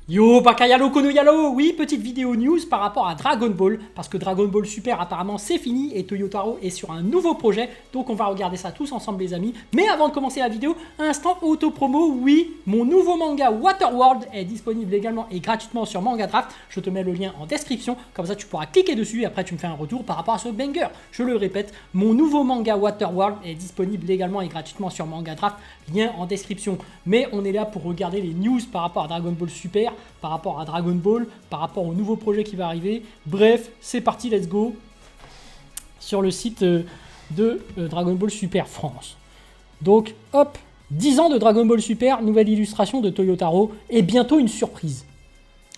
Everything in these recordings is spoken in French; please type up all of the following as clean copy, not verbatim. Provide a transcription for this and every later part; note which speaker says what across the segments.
Speaker 1: Yo, Bakayalo Konoyalo, oui, petite vidéo news par rapport à Dragon Ball, parce que Dragon Ball Super apparemment c'est fini et Toyotaro est sur un nouveau projet, donc on va regarder ça tous ensemble les amis. Mais avant de commencer la vidéo, instant auto-promo, oui, mon nouveau manga Waterworld est disponible également et gratuitement sur Manga Draft, je te mets le lien en description, comme ça tu pourras cliquer dessus et après tu me fais un retour par rapport à ce banger. Je le répète, mon nouveau manga Waterworld est disponible également et gratuitement sur Manga Draft, lien en description. Mais on est là pour regarder les news par rapport à Dragon Ball Super, par rapport à Dragon Ball, par rapport au nouveau projet qui va arriver. Bref, c'est parti, let's go sur le site de Dragon Ball Super France. Donc, hop, 10 ans de Dragon Ball Super, nouvelle illustration de Toyotaro et bientôt une surprise.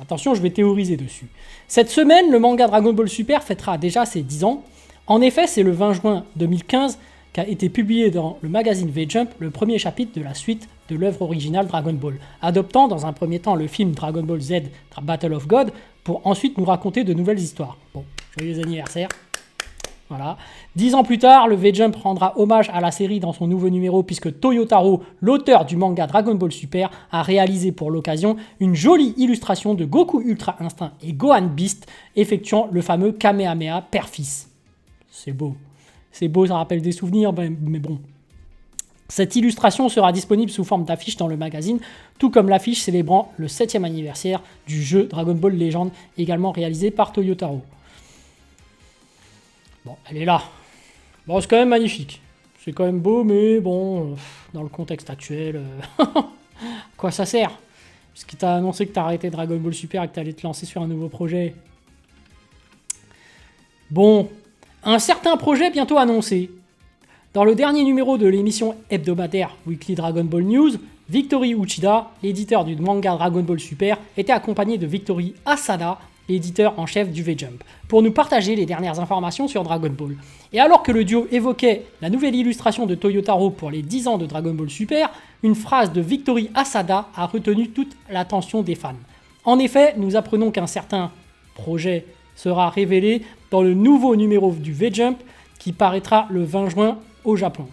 Speaker 1: Attention, je vais théoriser dessus. Cette semaine, le manga Dragon Ball Super fêtera déjà ses 10 ans. En effet, c'est le 20 juin 2015 qu'a été publié dans le magazine V-Jump le premier chapitre de la suite de l'œuvre originale Dragon Ball, adoptant dans un premier temps le film Dragon Ball Z Battle of God pour ensuite nous raconter de nouvelles histoires. Bon, joyeux anniversaire. Voilà. 10 ans plus tard, le V-Jump rendra hommage à la série dans son nouveau numéro puisque Toyotaro, l'auteur du manga Dragon Ball Super, a réalisé pour l'occasion une jolie illustration de Goku Ultra Instinct et Gohan Beast effectuant le fameux Kamehameha père-fils. C'est beau. C'est beau, ça rappelle des souvenirs, mais bon. Cette illustration sera disponible sous forme d'affiche dans le magazine, tout comme l'affiche célébrant le 7e anniversaire du jeu Dragon Ball Legend, également réalisé par Toyotaro. Bon, elle est là. Bon, c'est quand même magnifique. C'est quand même beau, mais bon, dans le contexte actuel, quoi ça sert? Puisqu'il t'a annoncé que t'as arrêté Dragon Ball Super et que t'allais te lancer sur un nouveau projet. Bon, un certain projet bientôt annoncé. Dans le dernier numéro de l'émission hebdomadaire Weekly Dragon Ball News, Victory Uchida, l'éditeur du manga Dragon Ball Super, était accompagné de Victory Asada, l'éditeur en chef du V-Jump, pour nous partager les dernières informations sur Dragon Ball. Et alors que le duo évoquait la nouvelle illustration de Toyotaro pour les 10 ans de Dragon Ball Super, une phrase de Victory Asada a retenu toute l'attention des fans. En effet, nous apprenons qu'un certain projet sera révélé dans le nouveau numéro du V-Jump qui paraîtra le 20 juin au Japon.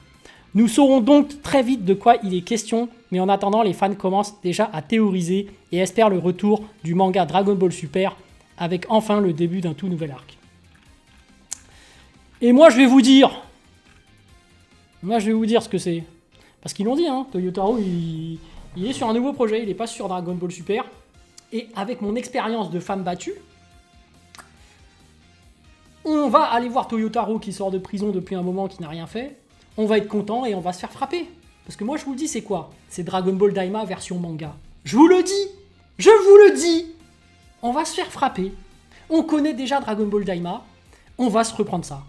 Speaker 1: Nous saurons donc très vite de quoi il est question, mais en attendant, les fans commencent déjà à théoriser et espèrent le retour du manga Dragon Ball Super avec enfin le début d'un tout nouvel arc. Et moi je vais vous dire ce que c'est. Parce qu'ils l'ont dit, hein, Toyotaro il est sur un nouveau projet, il n'est pas sur Dragon Ball Super. Et avec mon expérience de femme battue, on va aller voir Toyotaro qui sort de prison depuis un moment, qui n'a rien fait. On va être content et on va se faire frapper. Parce que moi je vous le dis, c'est quoi? C'est Dragon Ball Daima version manga. Je vous le dis. Je vous le dis. On va se faire frapper. On connaît déjà Dragon Ball Daima. On va se reprendre ça.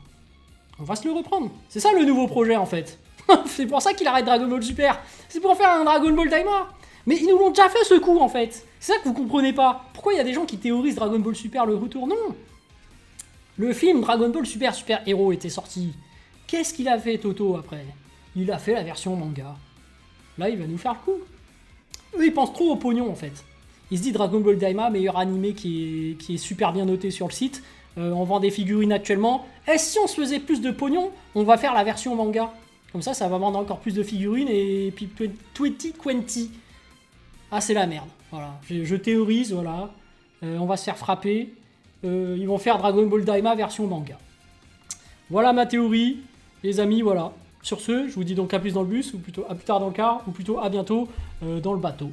Speaker 1: On va se le reprendre. C'est ça le nouveau projet en fait. C'est pour ça qu'il arrête Dragon Ball Super. C'est pour faire un Dragon Ball Daima. Mais ils nous l'ont déjà fait ce coup en fait. C'est ça que vous comprenez pas. Pourquoi il y a des gens qui théorisent Dragon Ball Super le retour? Non. Le film Dragon Ball Super Super Hero était sorti. Qu'est-ce qu'il a fait Toto après? Il a fait la version manga. Là il va nous faire le coup. Eux ils pensent trop au pognon en fait. Il se dit Dragon Ball Daima, meilleur animé qui est super bien noté sur le site. On vend des figurines actuellement. Et si on se faisait plus de pognon, on va faire la version manga. Comme ça va vendre encore plus de figurines et puis 2020. Ah, c'est la merde. Voilà. Je théorise, voilà. On va se faire frapper. Ils vont faire Dragon Ball Daima version manga. Voilà ma théorie, les amis, voilà. Sur ce, je vous dis donc à plus dans le bus, ou plutôt à plus tard dans le car, ou plutôt à bientôt dans le bateau.